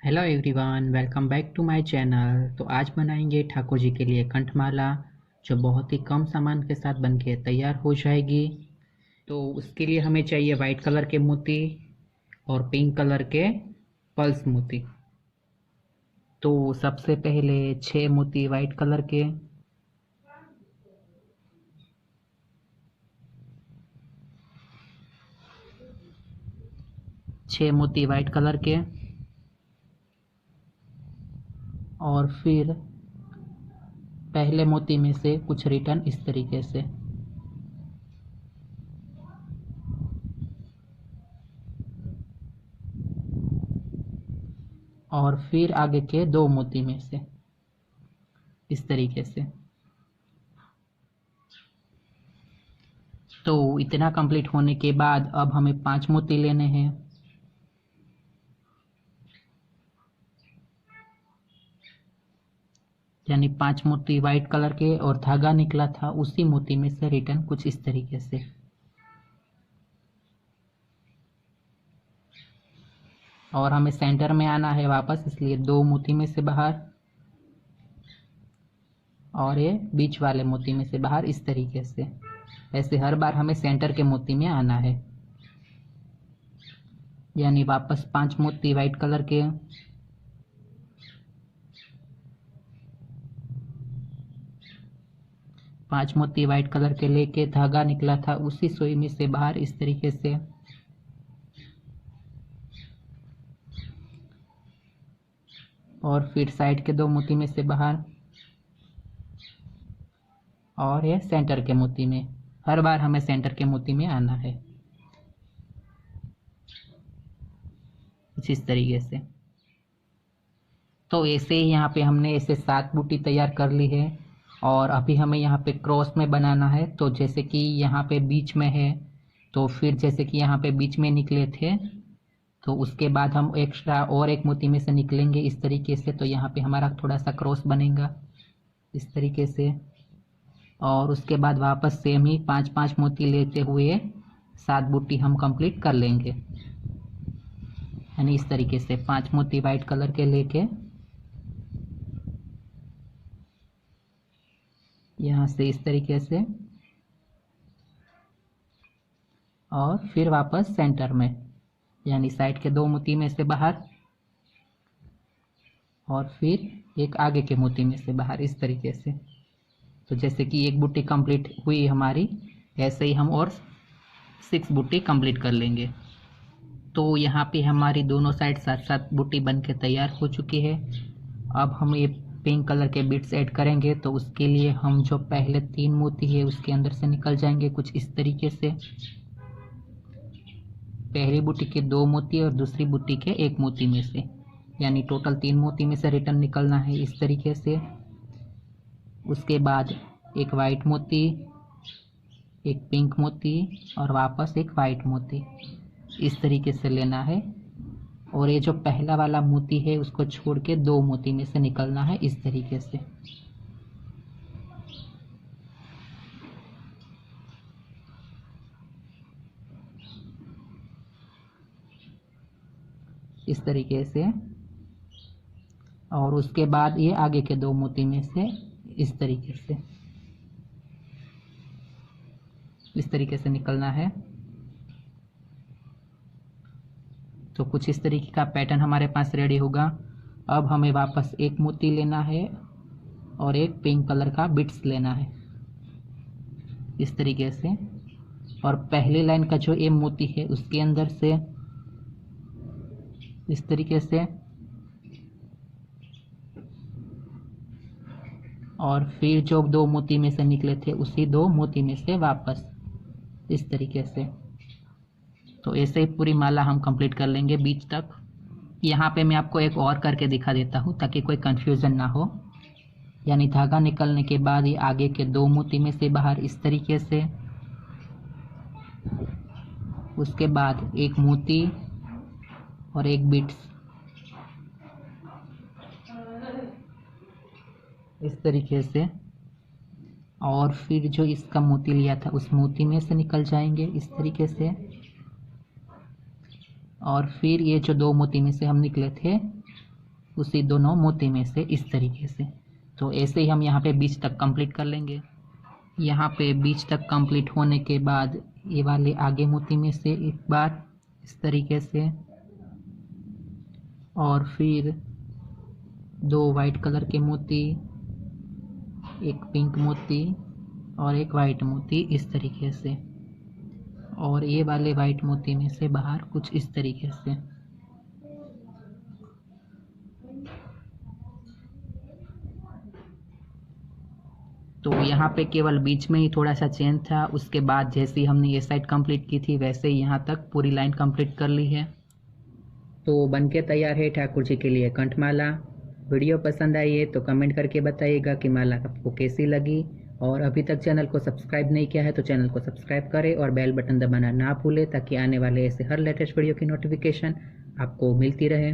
Hello everyone, welcome back to my channel. तो आज बनाएंगे ठाकुर जी के लिए कंठमाला, जो बहुत ही कम सामान के साथ बनके तैयार हो जाएगी। तो उसके लिए हमें चाहिए वाइट कलर के मोती और पिंक कलर के पल्स मोती। तो सबसे पहले 6 मोती वाइट कलर के, 6 मोती वाइट कलर के, और फिर पहले मोती में से कुछ रिटर्न इस तरीके से, और फिर आगे के 2 मोती में से इस तरीके से। तो इतना कंप्लीट होने के बाद अब हमें 5 मोती लेने हैं। यानी 5 मोती वाइट कलर के, और धागा निकला था उसी मोती में से रिटर्न कुछ इस तरीके से। और हमें सेंटर में आना है वापस, इसलिए 2 मोती में से बाहर और ये बीच वाले मोती में से बाहर इस तरीके से। ऐसे हर बार हमें सेंटर के मोती में आना है। यानी वापस 5 मोती वाइट कलर के, पांच मोती वाइट कलर के लेके धागा निकला था उसी सुई में से बाहर इस तरीके से। और फिर साइड के 2 मोती में से बाहर, और ये सेंटर के मोती में। हर बार हमें सेंटर के मोती में आना है कुछ इस तरीके से। तो ऐसे ही यहाँ पे हमने ऐसे 7 बूटी तैयार कर ली है। और अभी हमें यहाँ पे क्रॉस में बनाना है। तो जैसे कि यहाँ पे बीच में है, तो फिर जैसे कि यहाँ पे बीच में निकले थे, तो उसके बाद हम एक्स्ट्रा और एक मोती में से निकलेंगे इस तरीके से। तो यहाँ पे हमारा थोड़ा सा क्रॉस बनेगा इस तरीके से। और उसके बाद वापस सेम ही 5-5 मोती लेते हुए 7 बूटी हम कंप्लीट कर लेंगे। यानी इस तरीके से 5 मोती वाइट कलर के लेके यहाँ से इस तरीके से, और फिर वापस सेंटर में, यानी साइड के 2 मोती में से बाहर, और फिर एक आगे के मोती में से बाहर इस तरीके से। तो जैसे कि एक बूटी कंप्लीट हुई हमारी, ऐसे ही हम और 6 बूटी कंप्लीट कर लेंगे। तो यहाँ पे हमारी दोनों साइड 7-7 बूटी बन के तैयार हो चुकी है। अब हम ये पिंक कलर के बीट्स ऐड करेंगे। तो उसके लिए हम जो पहले 3 मोती है उसके अंदर से निकल जाएंगे कुछ इस तरीके से। पहली बूटी के 2 मोती और दूसरी बूटी के 1 मोती में से, यानी टोटल 3 मोती में से रिटर्न निकलना है इस तरीके से। उसके बाद एक वाइट मोती, एक पिंक मोती, और वापस एक वाइट मोती इस तरीके से लेना है। और ये जो पहला वाला मोती है उसको छोड़ के 2 मोती में से निकलना है इस तरीके से। इस तरीके से। और उसके बाद ये आगे के 2 मोती में से इस तरीके से, इस तरीके से निकलना है। तो कुछ इस तरीके का पैटर्न हमारे पास रेडी होगा। अब हमें वापस 1 मोती लेना है और एक पिंक कलर का बिट्स लेना है इस तरीके से। और पहली लाइन का जो ये मोती है उसके अंदर से इस तरीके से, और फिर जो 2 मोती में से निकले थे उसी 2 मोती में से वापस इस तरीके से। तो ऐसे ही पूरी माला हम कंप्लीट कर लेंगे बीच तक। यहाँ पे मैं आपको एक और करके दिखा देता हूँ ताकि कोई कंफ्यूजन ना हो। यानी धागा निकलने के बाद ये आगे के 2 मोती में से बाहर इस तरीके से, उसके बाद एक मोती और एक बिट्स इस तरीके से। और फिर जो इसका मोती लिया था उस मोती में से निकल जाएंगे इस तरीके से। और फिर ये जो 2 मोती में से हम निकले थे उसी दोनों मोती में से इस तरीके से। तो ऐसे ही हम यहाँ पे बीच तक कंप्लीट कर लेंगे। यहाँ पे बीच तक कंप्लीट होने के बाद ये वाले आगे मोती में से एक बार इस तरीके से, और फिर 2 वाइट कलर के मोती, एक पिंक मोती और एक वाइट मोती इस तरीके से, और ये वाले वाइट मोती में से बाहर कुछ इस तरीके से। तो यहाँ पे केवल बीच में ही थोड़ा सा चेंज था, उसके बाद जैसे ही हमने ये साइड कंप्लीट की थी वैसे ही यहाँ तक पूरी लाइन कंप्लीट कर ली है। तो बनके तैयार है ठाकुर जी के लिए कंठमाला। वीडियो पसंद आई है तो कमेंट करके बताइएगा कि माला आपको कैसी लगी, और अभी तक चैनल को सब्सक्राइब नहीं किया है तो चैनल को सब्सक्राइब करें और बेल बटन दबाना ना भूलें, ताकि आने वाले ऐसे हर लेटेस्ट वीडियो की नोटिफिकेशन आपको मिलती रहे।